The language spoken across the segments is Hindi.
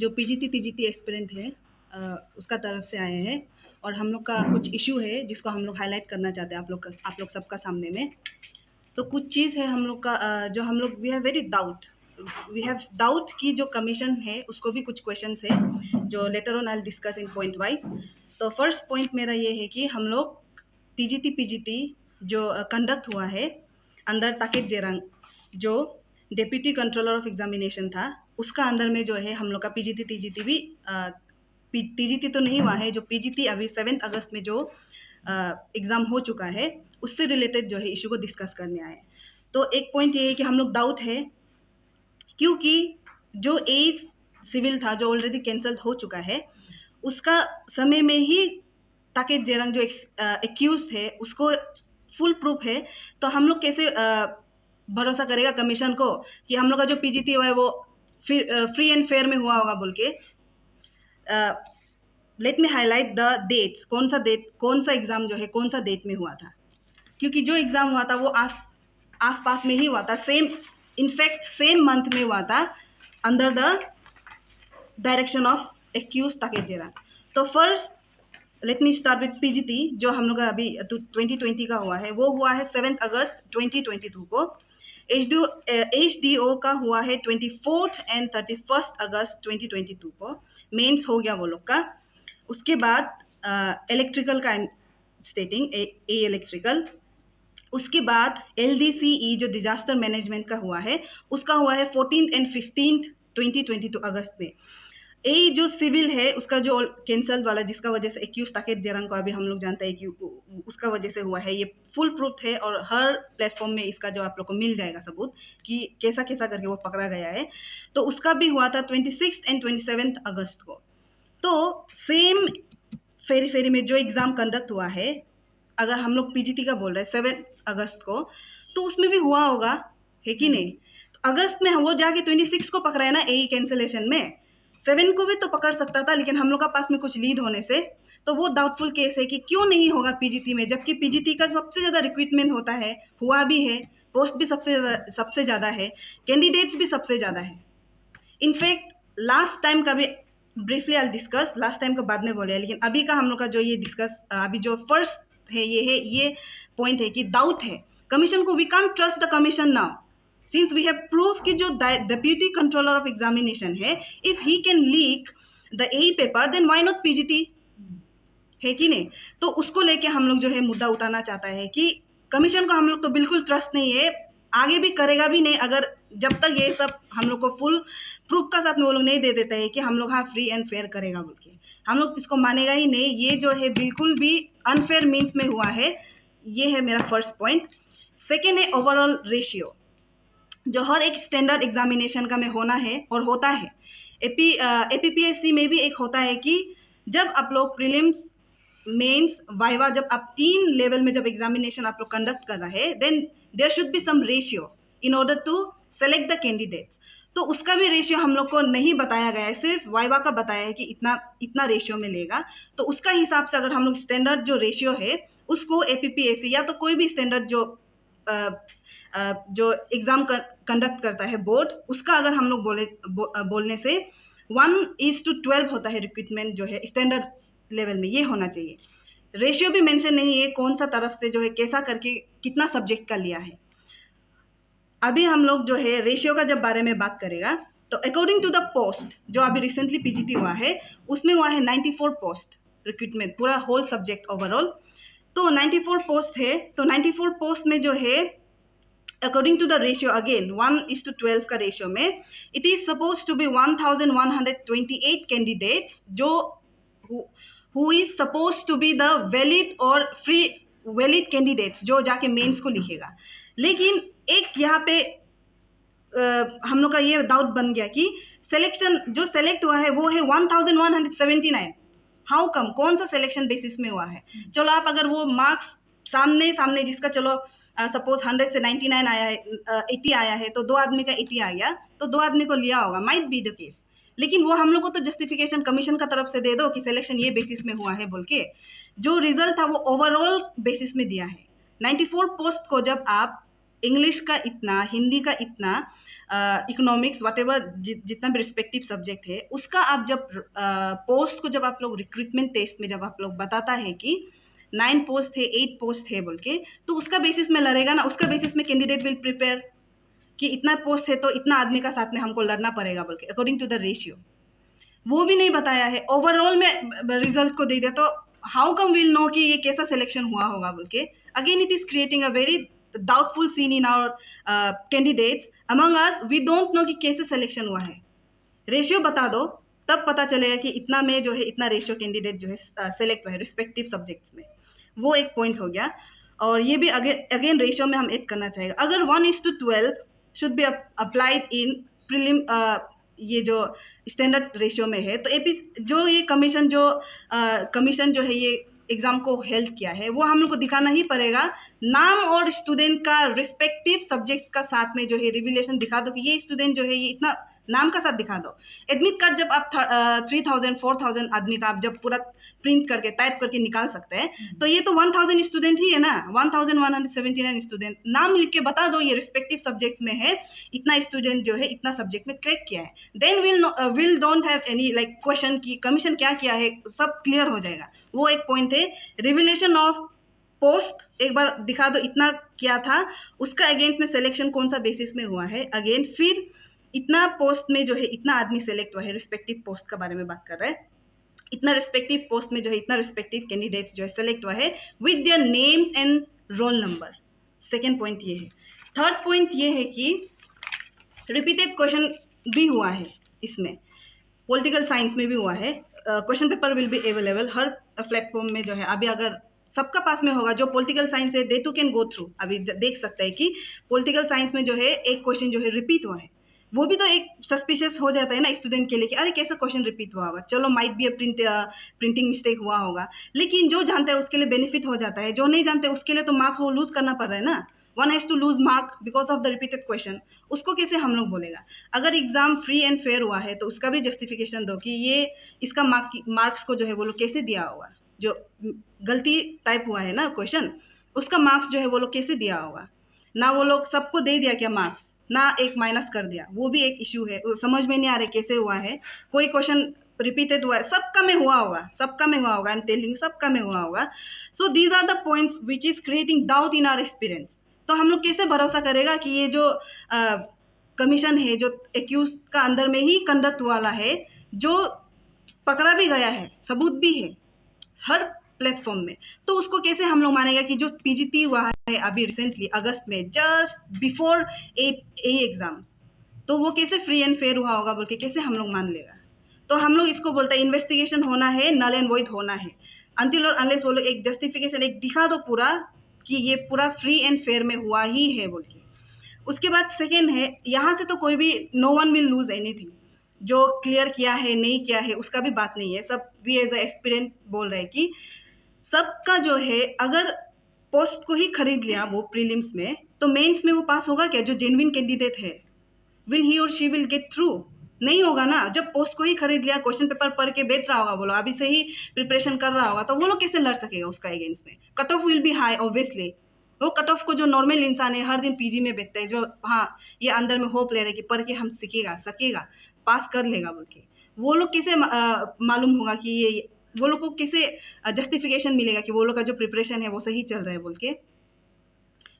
जो पीजीटी टीजीटी एस्पिरेंट है उसका तरफ से आए हैं और हम लोग का कुछ इशू है जिसको हम लोग हाईलाइट करना चाहते हैं आप लोग सबका सामने में। तो कुछ चीज़ है हम लोग का जो हम लोग वी हैव डाउट कि जो कमीशन है उसको भी कुछ क्वेश्चंस है जो later on I discuss in point wise. तो फर्स्ट पॉइंट मेरा ये है कि हम लोग टीजीटी पीजीटी जो कंडक्ट हुआ है अंदर ताकित जेरंग जो डेप्यूटी कंट्रोलर ऑफ एग्जामिनेशन था उसका अंदर में जो है हम लोग का पीजीटी टीजीटी भी टीजीटी तो नहीं हुआ है, जो पीजीटी अभी 7 अगस्त में जो एग्ज़ाम हो चुका है उससे रिलेटेड जो है इशू को डिस्कस करने आए। तो एक पॉइंट ये है कि हम लोग डाउट है क्योंकि जो एज सिविल था जो ऑलरेडी कैंसिल हो चुका है उसका समय में ही ताकित जेरंग जो एक्यूज है उसको फुल प्रूफ है। तो हम लोग कैसे भरोसा करेगा कमीशन को कि हम लोग का जो पीजीटी हुआ है वो फ्री एंड फेयर में हुआ होगा बोल के। Let me highlight the dates, कौन सा एग्ज़ाम जो है कौन सा डेट में हुआ था, क्योंकि जो एग्ज़ाम हुआ था वो आस पास में ही हुआ था, इनफैक्ट सेम मंथ में हुआ था अंडर द डायरेक्शन ऑफ एक्यूज ताकित जेरंग। तो first let me start with PGT जो हम लोग का अभी 2020 का हुआ है वो हुआ है 7 अगस्त 2022 को। HDO का हुआ है 24 एंड 31 अगस्त 2022 को, मेंस हो गया वो लोग का। उसके बाद इलेक्ट्रिकल का स्टेटिंग ए इलेक्ट्रिकल, उसके बाद LDCE जो डिजास्टर मैनेजमेंट का हुआ है उसका हुआ है 14 एंड 15 2022 अगस्त में। ए जो सिविल है उसका जो कैंसल वाला जिसका वजह से एक्यूज ताकित जेरंग को अभी हम लोग जानते हैं कि उसका वजह से हुआ है, ये फुल प्रूफ है और हर प्लेटफॉर्म में इसका जो आप लोग को मिल जाएगा सबूत कि कैसा कैसा करके वो पकड़ा गया है। तो उसका भी हुआ था 26 एंड 27 अगस्त को। तो सेम फेरी में जो एग्ज़ाम कंडक्ट हुआ है अगर हम लोग पीजीटी का बोल रहे हैं 7 अगस्त को तो उसमें भी हुआ होगा, है कि नहीं। तो अगस्त में वो जाके 26 को पकड़ा है ना ए कैंसिलेशन में, 7 को भी तो पकड़ सकता था लेकिन हम लोग का पास में कुछ लीड होने से तो वो डाउटफुल केस है कि क्यों नहीं होगा पीजीटी में, जबकि पीजीटी का सबसे ज़्यादा रिक्रूटमेंट होता है, हुआ भी है, पोस्ट भी सबसे ज़्यादा है, कैंडिडेट्स भी सबसे ज़्यादा है। इनफैक्ट लास्ट टाइम का भी briefly I discuss, last time का बाद में बोले, लेकिन अभी का हम लोग का जो ये डिस्कस अभी जो फर्स्ट है ये पॉइंट है कि डाउट है कमीशन को। We can't trust the commission now since we have proof कि जो डेप्यूटी कंट्रोलर ऑफ एग्जामिनेशन है if he can leak the a paper then why not PGT, है कि नहीं। तो उसको लेके हम लोग जो है मुद्दा उठाना चाहता है कि कमीशन को हम लोग तो बिल्कुल ट्रस्ट नहीं है, आगे भी करेगा भी नहीं अगर जब तक ये सब हम लोग को फुल प्रूफ का साथ में वो लोग नहीं दे देते हैं कि हम लोग हाँ फ्री एंड फेयर करेगा बोल के, हम लोग इसको मानेगा ही नहीं। ये जो है बिल्कुल भी अनफेयर मीन्स में हुआ है, ये है मेरा फर्स्ट पॉइंट। सेकेंड है ओवरऑल रेशियो जो हर एक स्टैंडर्ड एग्जामिनेशन का में होना है और होता है। APPSC में भी एक होता है कि जब आप लोग प्रीलिम्स मेंस वाइवा जब आप 3 लेवल में जब एग्जामिनेशन आप लोग कंडक्ट कर रहे हैं then there should be some ratio in order to select the candidates. तो उसका भी रेशियो हम लोग को नहीं बताया गया है, सिर्फ वाइवा का बताया है कि इतना रेशियो में लेगा। तो उसका हिसाब से अगर हम लोग स्टैंडर्ड जो रेशियो है उसको APPSC या तो कोई भी स्टैंडर्ड जो एग्ज़ाम कंडक्ट करता है बोर्ड उसका अगर हम लोग बोलने से 1:12 होता है रिक्रूटमेंट जो है स्टैंडर्ड लेवल में, ये होना चाहिए। रेशियो भी मेंशन नहीं है कौन सा तरफ से जो है कैसा करके कितना सब्जेक्ट का लिया है। अभी हम लोग जो है रेशियो का जब बारे में बात करेगा तो अकॉर्डिंग टू द पोस्ट जो अभी रिसेंटली पीजीटी हुआ है उसमें हुआ है 94 पोस्ट रिक्रूटमेंट पूरा होल सब्जेक्ट ओवरऑल। तो 94 पोस्ट है, तो 94 पोस्ट में जो है according to the ratio again 1:12 का रेशियो में it is suppose to be 1128 candidates जो who is supposed to be the valid और free valid candidates जो जाके मेंस को लिखेगा। लेकिन एक यहाँ पे हम लोग का ये डाउट बन गया कि सिलेक्शन जो सेलेक्ट हुआ है वो है 1179। हाउ कम, कौन सा सिलेक्शन बेसिस में हुआ है। चलो आप अगर वो मार्क्स सामने जिसका चलो सपोज 100 से 99 आया है 80 आया है तो 2 आदमी का 80 आ गया तो 2 आदमी को लिया होगा, माइट बी द केस। लेकिन वो हम लोग को तो जस्टिफिकेशन कमीशन का तरफ से दे दो कि सिलेक्शन ये बेसिस में हुआ है बोल के। जो रिजल्ट था वो ओवरऑल बेसिस में दिया है। 94 पोस्ट को जब आप इंग्लिश का इतना, हिंदी का इतना, इकोनॉमिक्स, व्हाटएवर जितना भी रिस्पेक्टिव सब्जेक्ट है, उसका आप जब पोस्ट को जब आप लोग रिक्रूटमेंट टेस्ट में जब आप लोग बताता है कि 9 पोस्ट है, 8 पोस्ट है बोल के, तो उसका बेसिस में लड़ेगा ना, उसका बेसिस में कैंडिडेट विल प्रिपेयर कि इतना पोस्ट है तो इतना आदमी का साथ में हमको लड़ना पड़ेगा बोल के, अकॉर्डिंग टू द रेशियो। वो भी नहीं बताया है, ओवरऑल में रिजल्ट को दे दिया, तो हाउ कम विल नो कि ये कैसा सिलेक्शन हुआ होगा बोल के। Again it is creating a very doubtful scene in our candidates among us. We don't know कि कैसे सिलेक्शन हुआ है। रेशियो बता दो तब पता चलेगा कि इतना में जो है इतना रेशियो कैंडिडेट जो है सेलेक्ट हुआ है रिस्पेक्टिव सब्जेक्ट्स में। वो एक पॉइंट हो गया। और ये भी अगेन रेशियो में हम ऐड करना चाहेंगे, अगर 1:12 should be applied in prelim, ये जो स्टैंडर्ड रेशियो में है, तो एपी जो ये कमीशन जो है ये एग्ज़ाम को हेल्प किया है, वो हम लोग को दिखाना ही पड़ेगा। नाम और स्टूडेंट का रिस्पेक्टिव सब्जेक्ट्स का साथ में जो है रिविलेशन दिखा दो कि ये स्टूडेंट जो है ये इतना नाम का साथ दिखा दो। एडमिट कार्ड जब आप 3000 4000 आदमी का आप जब पूरा प्रिंट करके टाइप करके निकाल सकते हैं, तो ये तो 1000 स्टूडेंट ही है ना, 1179 स्टूडेंट। नाम लिख के बता दो ये रिस्पेक्टिव सब्जेक्ट्स में है, इतना स्टूडेंट जो है इतना सब्जेक्ट में क्रैक किया है। Then will don't have any like question की कमीशन क्या किया है, सब क्लियर हो जाएगा। वो एक पॉइंट है। रिविलेशन ऑफ पोस्ट एक बार दिखा दो इतना क्या था, उसका अगेंस्ट में सिलेक्शन कौन सा बेसिस में हुआ है अगेन, फिर इतना पोस्ट में जो है इतना आदमी सेलेक्ट हुआ है, रिस्पेक्टिव पोस्ट का बारे में बात कर रहे हैं, इतना रिस्पेक्टिव पोस्ट में जो है इतना रिस्पेक्टिव कैंडिडेट्स जो है सेलेक्ट हुआ है with their names and roll number. Second point ये है। थर्ड पॉइंट ये है कि रिपीटेड क्वेश्चन भी हुआ है इसमें, पॉलिटिकल साइंस में भी हुआ है। Question paper will be available her platform में जो है। अभी अगर सबका पास में होगा जो पॉलिटिकल साइंस है, दे टू कैन गो थ्रू। अभी देख सकते हैं कि पॉलिटिकल साइंस में जो है एक क्वेश्चन जो है रिपीट हुआ है, वो भी तो एक सस्पिशियस हो जाता है ना स्टूडेंट के लिए कि अरे कैसा क्वेश्चन रिपीट हुआ होगा। चलो माइट भी प्रिंटिंग मिस्टेक हुआ होगा, लेकिन जो जानता है उसके लिए बेनिफिट हो जाता है, जो नहीं जानते उसके लिए तो मार्क्स वो लूज करना पड़ रहा है ना। One has to lose mark because of the repeated question. उसको कैसे हम लोग बोलेगा? अगर एग्जाम फ्री एंड फेयर हुआ है तो उसका भी जस्टिफिकेशन दो कि ये इसका मार्क्स को जो है वो लोग कैसे दिया होगा। जो गलती टाइप हुआ है ना क्वेश्चन, उसका मार्क्स जो है वो लोग कैसे दिया होगा ना। वो लोग सबको दे दिया क्या मार्क्स, ना एक माइनस कर दिया, वो भी एक इश्यू है। समझ में नहीं आ रहा कैसे हुआ है। कोई क्वेश्चन रिपीटेड हुआ है, सबका में हुआ होगा, सबका में हुआ होगा, आई एम टेलिंग सबका में हुआ होगा। So these are the points which is creating doubt in our experience. तो हम लोग कैसे भरोसा करेगा कि ये जो कमीशन है जो एक्यूज का अंदर में ही कंडक्ट वाला है, जो पकड़ा भी गया है, सबूत भी है हर प्लेटफॉर्म में, तो उसको कैसे हम लोग मानेगा कि जो पीजीटी हुआ है अभी रिसेंटली अगस्त में जस्ट बिफोर ए एग्जाम्स, तो वो कैसे फ्री एंड फेयर हुआ होगा बोल के कैसे हम लोग मान लेगा। तो हम लोग इसको बोलते हैं इन्वेस्टिगेशन होना है, नल एंड वॉइड होना है। अनटिल और अनलेस वो लोग एक जस्टिफिकेशन एक दिखा दो पूरा कि ये पूरा फ्री एंड फेयर में हुआ ही है बोल के। उसके बाद सेकेंड है, यहाँ से तो कोई भी no one will lose anything. जो क्लियर किया है नहीं किया है उसका भी बात नहीं है, सब वी एज अ एक्सपीरियंस बोल रहे हैं कि सबका जो है अगर पोस्ट को ही खरीद लिया वो प्रीलिम्स में, तो मेंस में वो पास होगा क्या? जो जेन्युइन कैंडिडेट है, विल ही और शी विल गेट थ्रू? नहीं होगा ना। जब पोस्ट को ही खरीद लिया, क्वेश्चन पेपर पढ़ के बैठ रहा होगा वो लोग, अभी से ही प्रिपरेशन कर रहा होगा, तो वो लोग कैसे लड़ सकेगा उसका अगेंस्ट में? Cut off will be high obviously. वो कट ऑफ को जो नॉर्मल इंसान है हर दिन पीजी में बैठते हैं, जो हाँ ये अंदर में होप ले रहे हैं कि पढ़ के हम सकेगा पास कर लेगा बोल के, वो लोग कैसे मालूम होगा कि ये, वो लोग को कैसे जस्टिफिकेशन मिलेगा कि वो लोग का जो प्रिपरेशन है वो सही चल रहा है बोल के?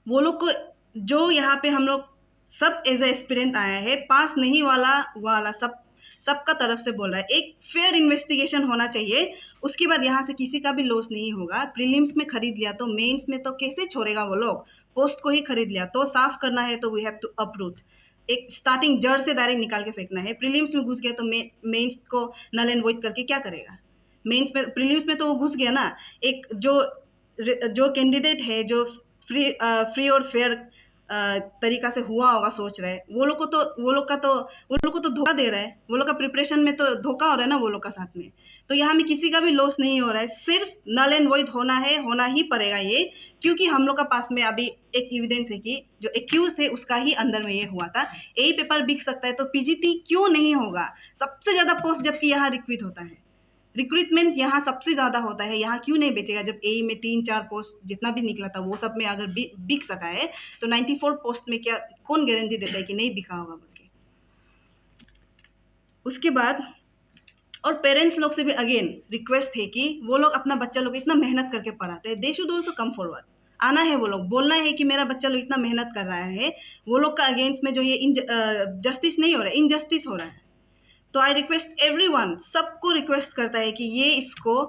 वो लोग को जो यहाँ पे हम लोग सब एज ए एक्सपीरियंस आया है, पास नहीं वाला सबका तरफ से बोल रहा है। एक फेयर इन्वेस्टिगेशन होना चाहिए, उसके बाद यहाँ से किसी का भी लॉस नहीं होगा। प्रीलिम्स में खरीद लिया तो मेंस में तो कैसे छोड़ेगा वो लोग? पोस्ट को ही खरीद लिया तो साफ करना है, तो वी हैव टू अप्रूव। एक स्टार्टिंग जड़ से डायरेक्ट निकाल के फेंकना है। प्रीलिम्स में घुस गया तो मेंस को नल एंड वॉइड करके क्या करेगा? मेंस में, प्रीलिम्स में तो वो घुस गया ना। एक जो कैंडिडेट है जो फ्री और फेयर तरीका से हुआ होगा सोच रहे हैं, वो लोग को तो धोखा दे रहा है। वो लोग का प्रिपरेशन में तो धोखा हो रहा है ना वो लोग का साथ में। तो यहाँ में किसी का भी लॉस नहीं हो रहा है, सिर्फ नल एंड वॉइड होना है, होना ही पड़ेगा ये, क्योंकि हम लोग का पास में अभी एक एविडेंस है कि जो एक्यूज थे उसका ही अंदर में ये हुआ था। यही पेपर बिक सकता है तो पीजीटी क्यों नहीं होगा? सबसे ज़्यादा पोस्ट जबकि यहाँ रिक्रूट होता है, रिक्रूटमेंट यहाँ सबसे ज़्यादा होता है, यहाँ क्यों नहीं बेचेगा? जब ए में 3-4 पोस्ट जितना भी निकला था वो सब में अगर बिक सका है, तो 94 पोस्ट में क्या कौन गारंटी देता है कि नहीं बिका होगा बोल के? उसके बाद और पेरेंट्स लोग से भी अगेन रिक्वेस्ट है कि वो लोग अपना बच्चा लोग इतना मेहनत करके पढ़ाते हैं, they should also come forward, आना है, वो लोग बोलना है कि मेरा बच्चा लोग इतना मेहनत कर रहा है, वो लोग का अगेंस्ट में जो ये जस्टिस नहीं हो रहा है, इनजस्टिस हो रहा है। तो आई रिक्वेस्ट एवरीवन, सबको रिक्वेस्ट करता है कि ये इसको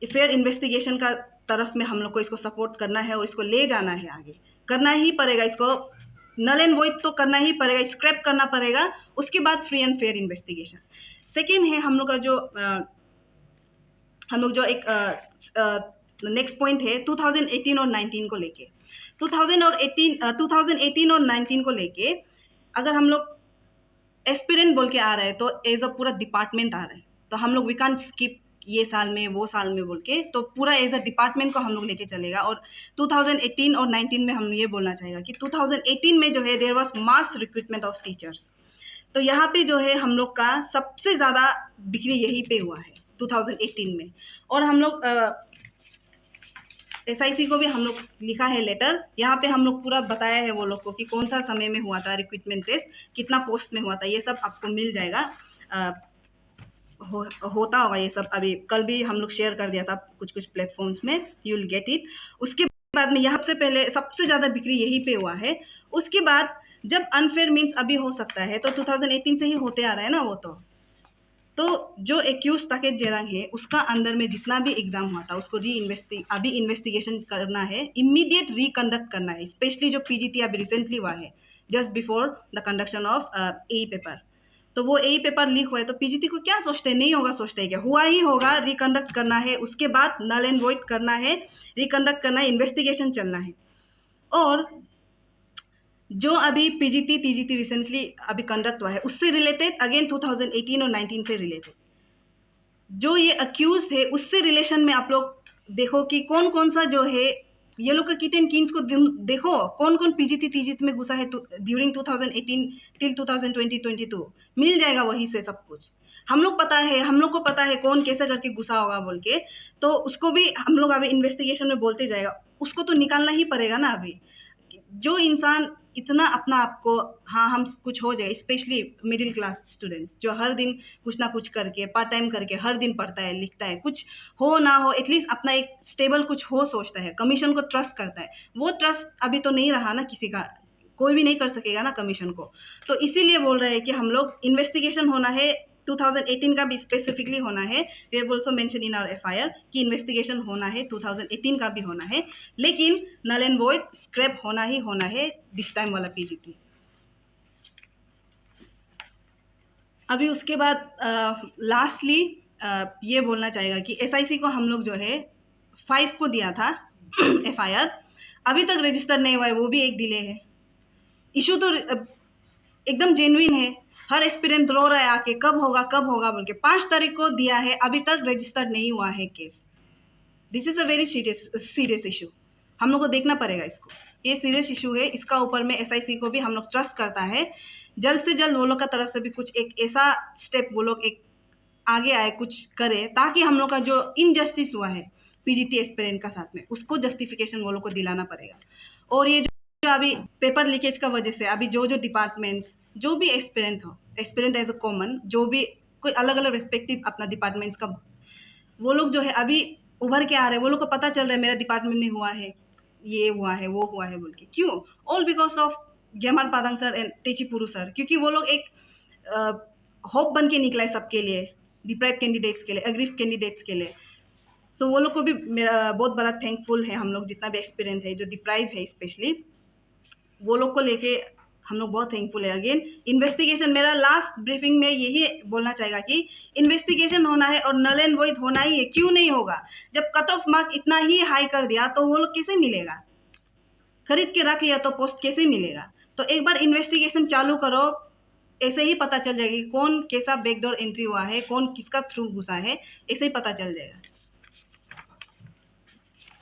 फेयर इन्वेस्टिगेशन का तरफ में हम लोग को इसको सपोर्ट करना है और इसको ले जाना है आगे, करना ही पड़ेगा इसको, नल एंड वॉइड तो करना ही पड़ेगा, स्क्रैप करना पड़ेगा, उसके बाद free and fair investigation. Second है हम लोग का जो हम लोग जो एक नेक्स्ट पॉइंट है 2018 और 19 को लेके, 2018 और 19 को लेके अगर हम लोग एस्पिरेंट बोल के आ रहे हैं तो एज अ पूरा डिपार्टमेंट आ रहा है, तो हम लोग वी कांट स्किप ये साल में वो साल में बोल के, तो पूरा एज अ डिपार्टमेंट को हम लोग लेके चलेगा। और 2018 और 19 में हम ये बोलना चाहेगा कि 2018 में जो है there was mass recruitment of teachers, तो यहाँ पे जो है हम लोग का सबसे ज़्यादा बिक्री यहीं पे हुआ है 2018 में। और हम लोग SIC को भी हम लोग लिखा है लेटर, यहाँ पे हम लोग पूरा बताया है वो लोग को कि कौन सा समय में हुआ था रिक्रूटमेंट टेस्ट, कितना पोस्ट में हुआ था, ये सब आपको मिल जाएगा। होता होगा ये सब, अभी कल भी हम लोग शेयर कर दिया था कुछ कुछ प्लेटफॉर्म्स में, यू विल गेट इट। उसके बाद में यहाँ से पहले सबसे ज़्यादा बिक्री यहीं पे हुआ है। उसके बाद जब अनफेयर मीन्स अभी हो सकता है तो 2018 से ही होते आ रहा है ना वो, तो जो एक्यूज ताकेत जेरांग है उसका अंदर में जितना भी एग्जाम हुआ था उसको अभी इन्वेस्टिगेशन करना है, इमीडिएट रिकंडक्ट करना है, स्पेशली जो PGT अभी रिसेंटली हुआ है just before the conduction of AE paper. तो वो AE पेपर लीक हुआ है तो PGT को क्या सोचते हैं, नहीं होगा सोचते हैं क्या, हुआ ही होगा, रिकंडक्ट करना है, उसके बाद नल एंड वॉइड करना है, रिकंडक्ट करना है, इन्वेस्टिगेशन चलना है। और जो अभी PGT TGT रिसेंटली अभी कंडक्ट हुआ है उससे रिलेटेड अगेन 2018 और 19 से रिलेटेड जो ये अक्यूज थे उससे रिलेशन में आप लोग देखो कि कौन कौन सा जो है ये लोग का किट एंड कीन्स को देखो कौन कौन PGT TGT में घुसा है ड्यूरिंग 2018 टिल 2022 मिल जाएगा वहीं से सब कुछ। हम लोग पता है, हम लोग को पता है कौन कैसे करके घुसा होगा बोल के, तो उसको भी हम लोग अभी इन्वेस्टिगेशन में बोलते जाएगा, उसको तो निकालना ही पड़ेगा ना। अभी जो इंसान इतना अपना आपको, हाँ हम कुछ हो जाए, स्पेशली मिडिल क्लास स्टूडेंट्स जो हर दिन कुछ ना कुछ करके पार्ट टाइम करके हर दिन पढ़ता है लिखता है, कुछ हो ना हो एटलीस्ट अपना एक स्टेबल कुछ हो सोचता है, कमीशन को ट्रस्ट करता है, वो ट्रस्ट अभी तो नहीं रहा ना किसी का, कोई भी नहीं कर सकेगा ना कमीशन को। तो इसीलिए बोल रहे हैं कि हम लोग इन्वेस्टिगेशन होना है, 2018 का भी स्पेसिफिकली होना है, we have also mention in our FIR कि इन्वेस्टिगेशन होना है, 2018 का भी होना है, लेकिन नल एंड वॉइड स्क्रैप होना ही होना है दिस टाइम वाला PGT। अभी उसके बाद लास्टली ये बोलना चाहेगा कि SIC को हम लोग जो है 5 को दिया था FIR, अभी तक रजिस्टर नहीं हुआ है, वो भी एक डिले है। इशू तो एकदम जेन्युइन है, हर एस्पिरेंट रो रहा है आके कब होगा बोल के, 5 तारीख को दिया है, अभी तक रजिस्टर नहीं हुआ है case. This is a very serious issue, हम लोग को देखना पड़ेगा इसको, ये सीरियस इशू है, इसका ऊपर में SIC को भी हम लोग ट्रस्ट करता है, जल्द से जल्द वो लोग का तरफ से भी कुछ एक ऐसा स्टेप वो लोग एक आगे आए, कुछ करे, ताकि हम लोग का जो इनजस्टिस हुआ है PGT एस्पिरेंट का साथ में उसको जस्टिफिकेशन वो लोग को दिलाना पड़ेगा। और ये जो अभी पेपर लीकेज का वजह से अभी जो डिपार्टमेंट्स जो भी एस्पिरेंट हो, एस्पिरेंट एज अ कॉमन, जो भी कोई अलग अलग रिस्पेक्टिव अपना डिपार्टमेंट्स का, वो लोग जो है अभी उभर के आ रहे हैं, वो लोग को पता चल रहा है मेरा डिपार्टमेंट में हुआ है, ये हुआ है, वो हुआ है बोल के। क्यों? ऑल बिकॉज ऑफ ग्यामर पादंग सर एंड तेचीपुरु सर, क्योंकि वो लोग एक होप बन के निकला है सबके लिए, डिप्राइव कैंडिडेट्स के लिए, अग्रीव कैंडिडेट्स के लिए। सो वो लोग को भी मेरा बहुत बड़ा थैंकफुल है, हम लोग जितना भी एक्सपीरियंस है जो डिप्राइव है स्पेशली, वो लोग को लेके हम लोग बहुत थैंकफुल है। अगेन इन्वेस्टिगेशन, मेरा लास्ट ब्रीफिंग में यही बोलना चाहेगा कि इन्वेस्टिगेशन होना है और नल एंड वॉइड होना ही है। क्यों नहीं होगा? जब कट ऑफ मार्क इतना ही हाई कर दिया तो वो लोग कैसे मिलेगा? खरीद के रख लिया तो पोस्ट कैसे मिलेगा? तो एक बार इन्वेस्टिगेशन चालू करो, ऐसे ही पता चल जाएगा कि कौन कैसा बैकडोर एंट्री हुआ है, कौन किसका थ्रू घुसा है, ऐसे ही पता चल जाएगा।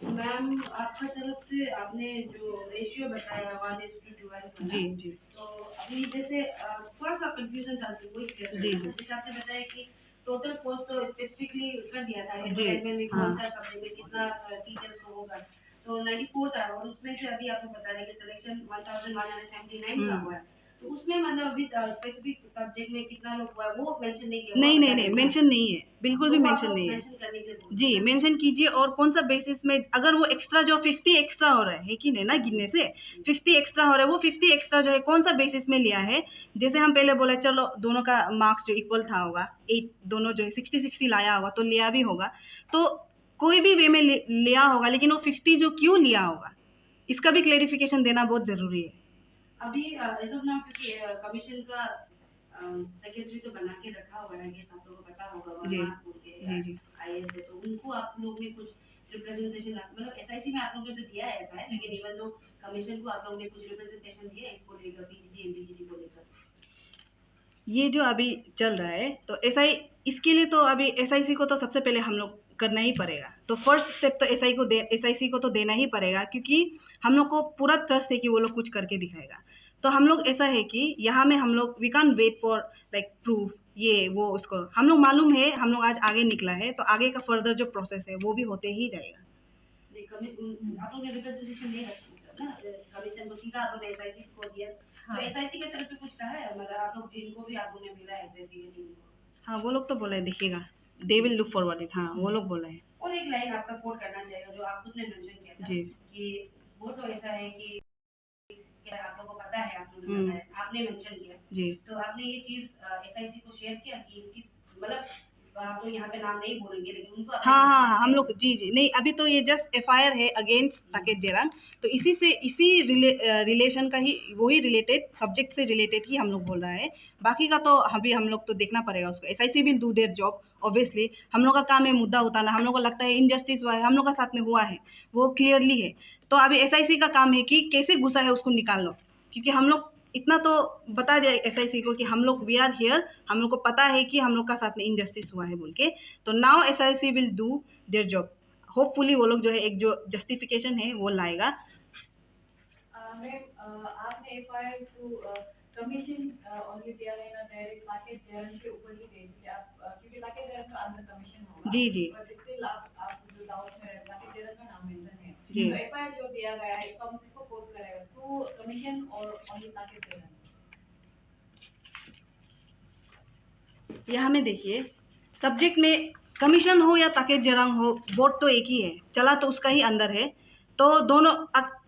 मैम आपका तरफ से आपने जो रेशियो बताया 1:12 जी जी, तो अभी जैसे थोड़ा सा कंफ्यूजन था कि वही क्लियर जी जी, जैसे आपने बताया कि टोटल पोस्ट तो स्पेसिफिकली कर दिया था जी, एडवर्टाइजमेंट में हाँ, कौन सा सब्जेक्ट में कितना टीचर्स को होगा, तो 94 था और उसमें से अभी आपको बता रहे कि सिलेक्शन 1179 का हुआ है, तो उसमें मतलब अभी स्पेसिफिक सब्जेक्ट में कितना लोग हुआ है वो मेंशन नहीं किया, नहीं वो नहीं बता नहीं, देना। मेंशन नहीं है, बिल्कुल भी तो वो मेंशन आपको नहीं है। मेंशन करने के लिए बोल जी, देना। मेंशन कीजिए, और कौन सा बेसिस में अगर वो एक्स्ट्रा जो 50 एक्स्ट्रा हो रहा है कि नहीं ना, गिनने से 50 एक्स्ट्रा हो रहा है, वो 50 एक्स्ट्रा जो है कौन सा बेसिस में लिया है। जैसे हम पहले बोले चलो दोनों का मार्क्स जो इक्वल था होगा, 8 दोनों जो है 60-60 लाया होगा तो लिया भी होगा, तो कोई भी वे में लिया होगा, लेकिन वो 50 जो क्यों लिया होगा इसका भी क्लेरिफिकेशन देना बहुत ज़रूरी है। अभी एज ऑफ नाउ क्योंकि कमीशन का सेक्रेटरी तो बना के रखा हुआ है, ये सब लोगों को पता होगा, जी वर्मा बोल के जी जी आईएएस है, तो उनको आप लोग ने कुछ रिप्रेजेंटेशन मतलब एसआईसी में आप लोगों ने तो दिया है ऐसा है, लेकिन इवन तो कमीशन को आप लोगों ने कुछ रिप्रेजेंटेशन दिया है इसको लेकर, पीजीडी एनडीजीडी को लेकर। ये जो अभी चल रहा है तो एसआई, इसके लिए तो अभी एसआईसी को तो सबसे पहले हम लोग करना ही पड़ेगा। तो फर्स्ट स्टेप तो एसआईसी को तो देना ही पड़ेगा, क्योंकि हम लोग को पूरा ट्रस्ट है कि वो लोग कुछ करके दिखाएगा। तो हम लोग ऐसा है कि यहाँ में हम लोग we can't wait for like proof ये वो उसको, हम लोग मालूम है हम लोग आज आगे निकला है, तो आगे का फर्दर जो प्रोसेस है वो भी होते ही जाएगा। आप लोग ने रिप्रेजेंटेशन नहीं रखा ना, कमीशन को सीधा आप लोग एसआईसी को दिया, तो एसआईसी की तरफ से कुछ कहा है मतलब आप लोग टीम को भी आप लोगों ने मिला है एसआईसी की टीम को? हाँ, वो लोग तो बोला है, देखिएगा, they will look forward it, हाँ वो लोग बोला है। और एक लाइन आपका कोट करना चाहिए जो आप खुद ने मेंशन किया था जी कि वो तो ऐसा है कि क्या आप लोगों को पता है, आप लोगों ने बताया, आपने मेंशन किया, जी तो आपने ये चीज एसआईसी को शेयर किया कि किस मतलब आप तो यहाँ पे नाम नहीं बोलेंगे लेकिन उनको आपने हाँ हाँ mention हाँ, हम किया। लोग जी जी नहीं, अभी तो ये जस्ट एफआईआर है अगेंस्ट ताकेत जेरांग, तो इसी से इसी रिलेशन का ही, वही रिलेटेड सब्जेक्ट से रिलेटेड ही हम लोग बोल रहा है। बाकी का तो अभी हम लोग तो देखना पड़ेगा उसको, SIC will do their job obviously. हम लोग का काम है मुद्दा उतारना, हम लोग को लगता है इनजस्टिस हुआ है, हम लोग का साथ में हुआ है, वो क्लियरली है। तो अभी एसआईसी का काम है कि कैसे गुस्सा है उसको निकाल लो, क्योंकि हम लोग इतना तो बता दिया एसआईसी को कि हम लोग वी आर हियर, हम लोग को पता है कि हम लोग का साथ में इनजस्टिस हुआ है बोल के। तो now SIC will do their job, hopefully वो लोग जो है एक जो जस्टिफिकेशन है वो लाएगा। मैम आपने एफआईआर टू कमीशन ओनली दिया है ना, डायरेक्ट लाके जरन के ऊपर ही दे दिया आप, क्योंकि लाके जरन का अंदर कमीशन होगा, जी जी बट स्टिल आप जो डाउट में रहता है जरन का नाम मेंशन है, जी तो एफआईआर जो दिया गया है इसको हम किसको कोट करेगा, टू कमीशन और ओनली लाके जरन? यहाँ में देखिए, सब्जेक्ट में कमीशन हो या ताकेत जरांग हो, बोर्ड तो एक ही है, चला तो उसका ही अंदर है। तो दोनों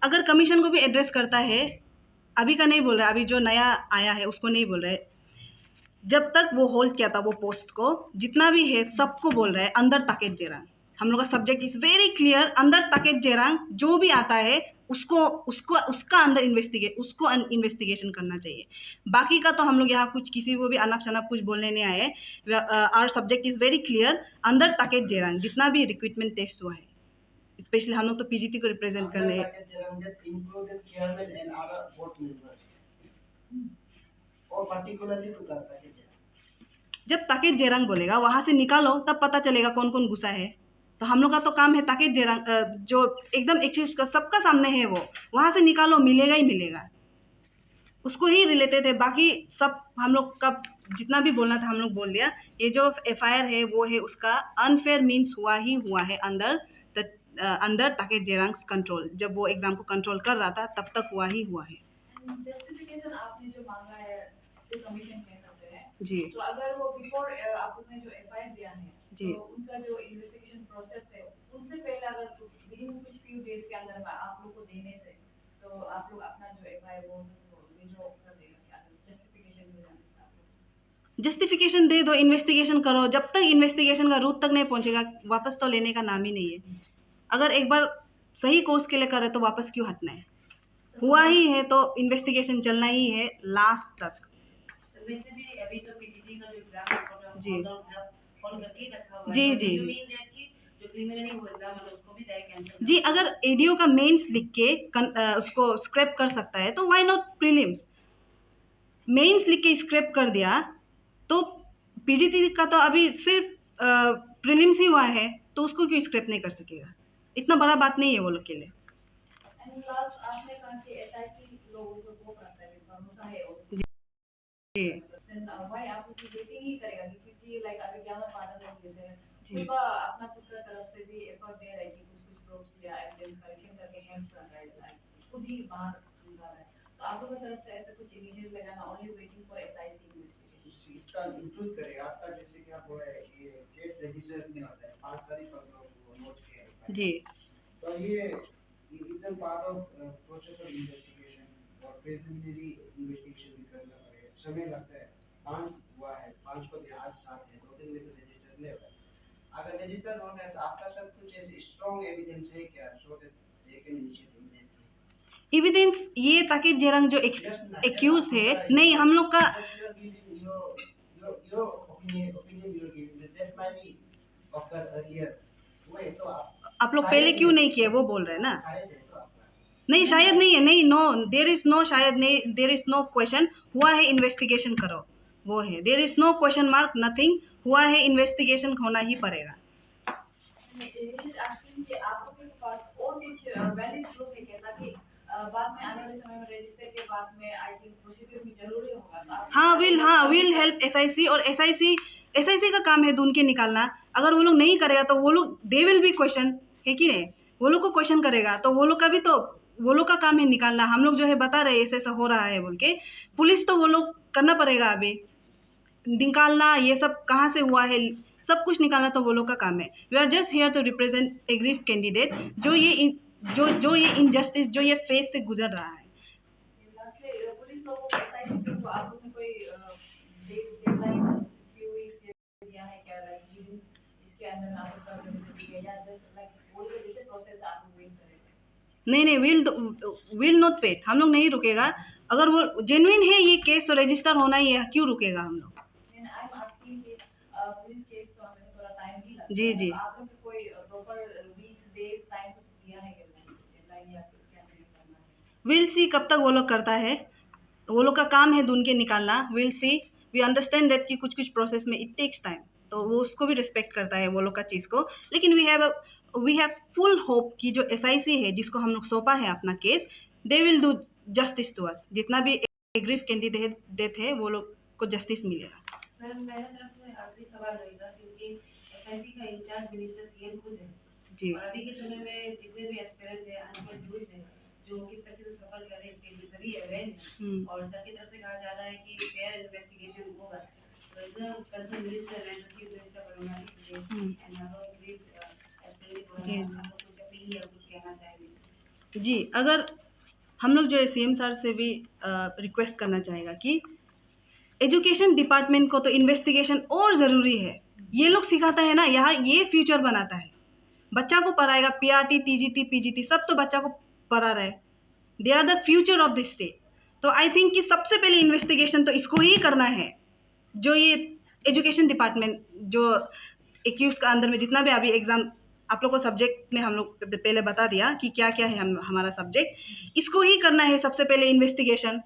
अगर कमीशन को भी एड्रेस करता है, अभी का नहीं बोल रहा है, अभी जो नया आया है उसको नहीं बोल रहा है, जब तक वो होल्ड किया था वो पोस्ट को, जितना भी है सबको बोल रहा है अंदर ताकेत जेरांग। हम लोग का सब्जेक्ट इज वेरी क्लियर, अंदर ताकेत जेरांग जो भी आता है उसको उसको उसका अंदर उसको इन्वेस्टिगेशन करना चाहिए। बाकी का तो हम लोग यहाँ कुछ किसी को भी अनाप शनाप कुछ बोलने नहीं आए। Our subject is very clear, अंदर ताकेत जेरांग जितना भी रिक्रूटमेंट टेस्ट हुआ है, स्पेशली हम लोग तो पीजीटी को रिप्रेजेंट करने। जब ताकेत जेरांग बोलेगा वहां से निकालो, तब पता चलेगा कौन कौन घुसा है। तो हम लोग का तो काम है ताकेत जेरांग जो एकदम एक्यूज का सबका सामने है, वो वहां से निकालो, मिलेगा ही मिलेगा, उसको ही रिलेटेड है। बाकी सब हम लोग का जितना भी बोलना था हम लोग बोल दिया। ये जो एफआईआर है वो है उसका अनफेयर मीन्स हुआ ही हुआ है अंदर अंदर ताकेत जेरांग्स कंट्रोल, जब वो एग्जाम को कंट्रोल कर रहा था तब तक हुआ ही हुआ है। जस्टिफिकेशन आपने जो मांगा है जो कमीशन कह सकते हैं, जी तो अगर वो बिफोर आपने जो एफआईआर दिया है, जी तो उनका जो इन्वेस्टिगेशन प्रोसेस है उनसे पहले अगर विदिन कुछ फ्यू डेज के अंदर में आप लोग को देने से, तो आप लोग अपना जो एफआईआर वो विड्रॉ कर देगा क्या, जस्टिफिकेशन मिल जाने से आप लोग? जस्टिफिकेशन दे दो, इन्वेस्टिगेशन करो, जब तक इन्वेस्टिगेशन का रूट तक नहीं पहुंचेगा वापस तो लेने का नाम ही नहीं है। अगर एक बार सही कोर्स के लिए करे तो वापस क्यों हटना है, हुआ ही है तो इन्वेस्टिगेशन चलना ही है लास्ट तक। तो वैसे भी अभी तो पीजीटी का जो एग्जाम है जी कॉल करके ही रखा हुआ है, जी तो जी यू जी मीन दैट कि जो प्रीलिमिनरी वो एग्जाम है उसको भी डायरेक्ट कैंसिल जी, कर अगर एडीओ का मेंस लिख के उसको स्क्रैप कर सकता है तो व्हाई नॉट प्रीलिम्स। मेंस लिख के स्क्रैप कर दिया तो पीजीटी का तो अभी सिर्फ प्रीलिम्स ही हुआ है, तो उसको क्यों स्क्रैप नहीं कर सकेगा, इतना बड़ा बात नहीं है वो लोग के लिए। एंड लास्ट आपने कहा कि एसआईसी लोगों को वो करता है, भरोसा है और जी देन व्हाई आप उसकी वेटिंग ही करेगा, क्योंकि लाइक अभी क्या ना फादर लोग जैसे जी कोई बा अपना खुद का तरफ से भी एफर्ट दे रहा है कि कुछ कुछ प्रूफ्स या एविडेंस कलेक्शन करके हेल्प कर रहा है, लाइक खुद ही बाहर निकाल रहा है, तो आप लोगों की तरफ से ऐसा कुछ इमीडिएट लगाना, only waiting for SIC investigation? इसका इंक्लूड करेगा आपका, जैसे कि आप बोल रहे हैं ये केस रजिस्टर नहीं होता है 5 तारीख को हम लोग नोट किया है। जी तो ये it's a part of process of investigation और प्रिलिमिनरी इन्वेस्टिगेशन भी करना पड़ेगा, समय लगता है। 5 हुआ है, 5 को भी आज 7 है, 2 दिन में तो रजिस्टर नहीं होगा। अगर रजिस्टर होना है तो आपका सब कुछ स्ट्रॉन्ग एविडेंस है क्या, so that they can initiate immediately. Evidence ये ताकि जेरंग जो एक्यूज थे, नहीं हम लोग का your opinion you're giving that might be occur earlier way, तो आप लोग पहले क्यों नहीं किए वो बोल रहे हैं ना। शायद है तो आपका नहीं शायद नहीं है, नहीं नो देयर इज नो शायद नहीं, देयर इज नो क्वेश्चन, हुआ है इन्वेस्टिगेशन करो वो है, there is no question mark nothing, हुआ है इन्वेस्टिगेशन होना ही पड़ेगा। कि आप लोगों के पास और कुछ वैलिड प्रूफ है क्या, ताकि बाद में आने वाले समय में रजिस्टर के बाद में आई थिंक प्रोसीजर भी जरूरी होगा, तो आप हाँ विल हेल्प एसआईसी, और एसआईसी का काम है ढूंढ के निकालना। अगर वो लोग नहीं करेगा तो वो लोग दे विल बी क्वेश्चन, है कि नहीं, वो लोग को क्वेश्चन करेगा तो वो लोग का भी तो वो लोग का काम है निकालना। हम लोग जो है बता रहे हैं ऐसे ऐसा हो रहा है बोल के, पुलिस तो वो लोग करना पड़ेगा अभी, निकालना ये सब कहाँ से हुआ है सब कुछ निकालना तो वो लोग का काम है। We are just here to represent aggrieve candidate जो ये इनजस्टिस जो ये फेस से गुजर रहा है। लास्टली पुलिस लोगों को एसआईसी के तो आप लोगों ने कोई डेडलाइन फ्यू वीक्स दिया है क्या, लाइक इसके अंदर में आप लोग का रजिस्टर किया या जस्ट लाइक वो जैसे प्रोसेस आप लोग वेट करेंगे? नहीं विल नॉट वेट, हम लोग नहीं रुकेगा। अगर वो जेन्युइन है ये केस तो रजिस्टर होना ही है, क्यों रुकेगा हम लोग। आई एम आस्किंग कि पुलिस केस तो हमें थोड़ा टाइम भी लगता जी है, जी तो आप लोग को कोई प्रॉपर वीक्स डेज टाइम कुछ दिया है क्या, डेडलाइन या उसके अंदर में करना है? विल सी कब तक वो लोग करता है, वो लोग का काम है ढूंढ के निकालना। Will see, we understand that कि कुछ प्रोसेस में इट टेक्स टाइम, तो वो उसको भी रिस्पेक्ट करता है वो लोग का चीज़ को, लेकिन वी हैव फुल होप कि जो एसआईसी है जिसको हम लोग सौंपा है अपना case, they will do justice to us. जितना भी एग्रीव कैंडिडेट है वो लोग को जस्टिस मिलेगा। मैडम मेरे तरफ से आखिरी सवाल रहेगा, क्योंकि एसआईसी का इंचार्ज मिनिस्टर सीएम खुद है जी और अभी के समय में जितने भी एस्पिरेंट है, अनपढ़ यूथ है जो किस तरीके से सफर कर रहे हैं स्टेट में, सभी अवेयर हैं और सर की तरफ से कहा जा रहा है कि फेयर इन्वेस्टिगेशन होगा। तो इतना कंसर्न मिनिस्टर है, सबकी मिनिस्टर करोना के लिए एंड हेलो एग्रीड एस्पिरेंट को हम लोग कुछ अपील या कुछ कहना चाहेंगे? जी, अगर हम लोग जो है सीएम सर से भी रिक्वेस्ट करना चाहेगा कि एजुकेशन डिपार्टमेंट को तो इन्वेस्टिगेशन और ज़रूरी है। ये लोग सिखाता है ना, यहाँ ये फ्यूचर बनाता है, बच्चा को पढ़ाएगा, पीआरटी टीजीटी पीजीटी सब तो बच्चा को पढ़ा रहा है, they are the future of this state. तो आई थिंक कि सबसे पहले इन्वेस्टिगेशन तो इसको ही करना है, जो ये एजुकेशन डिपार्टमेंट जो एक्यूज का अंदर में जितना भी अभी एग्ज़ाम आप लोग को सब्जेक्ट में हम लोग पहले बता दिया कि क्या क्या है हमारा सब्जेक्ट, इसको ही करना है सबसे पहले इन्वेस्टिगेशन।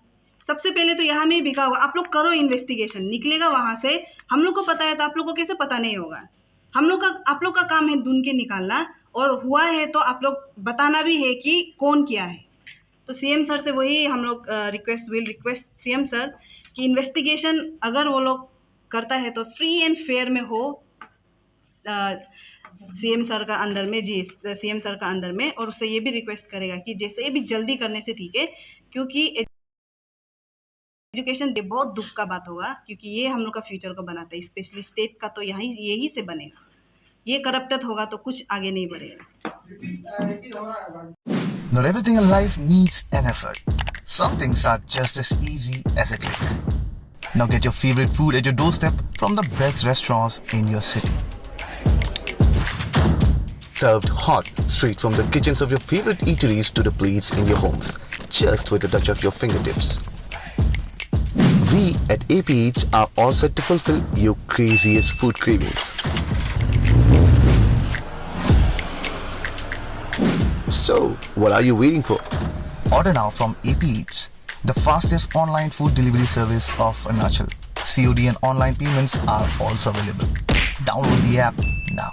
सबसे पहले तो यहाँ में बिका होगा, आप लोग करो इन्वेस्टिगेशन, निकलेगा वहाँ से, हम लोग को पता है तो आप लोग को कैसे पता नहीं होगा। आप लोग का काम है ढूंढ के निकालना, और हुआ है तो आप लोग बताना भी है कि कौन किया है। तो सीएम सर से वही हम लोग रिक्वेस्ट सीएम सर कि इन्वेस्टिगेशन अगर वो लोग करता है तो फ्री एंड फेयर में हो सीएम सर का अंदर में, जी सीएम सर का अंदर में। और उससे ये भी रिक्वेस्ट करेगा कि जैसे भी जल्दी करने से ठीक है, क्योंकि एजुकेशन बहुत दुख का बात होगा, क्योंकि ये हम लोग का फ्यूचर को बनाता है, स्पेशली स्टेट का तो यही से बनेगा। ये करप्टेड होगा तो कुछ आगे नहीं बढ़ेगा। Not everything in life needs an effort. Some things are just as easy as a click. Now get your favorite food at your doorstep from the best restaurants in your city. Served hot, straight from the kitchens of your favorite eateries to the plates in your homes, just with a touch of your fingertips. We at AP Eats are all set to fulfill your craziest food cravings. So, what are you waiting for? Order now from AP Eats, the fastest online food delivery service of Arunachal. COD and online payments are also available. Download the app now.